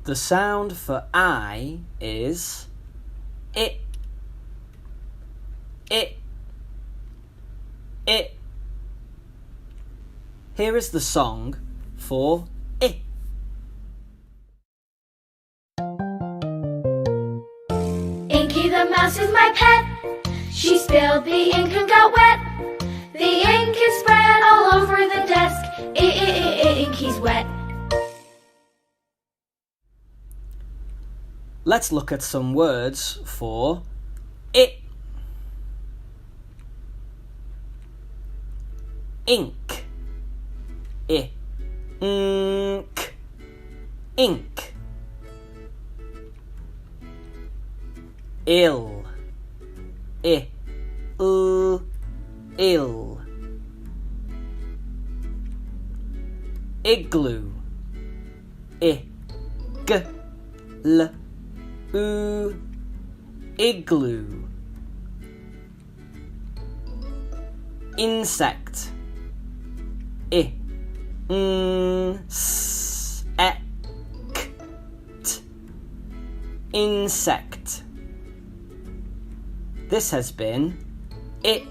The sound for I is it. It. It. Here is the song for it. Inky the mouse is my pet. She spilled the ink and got wet. The ink is spread all over the desk. Inky's wet. Let's look at some words for it. Ink. I. Ink. Ink. Ill. I. Ill. Igloo. I. Igloo. Insect. Insect. This has been it.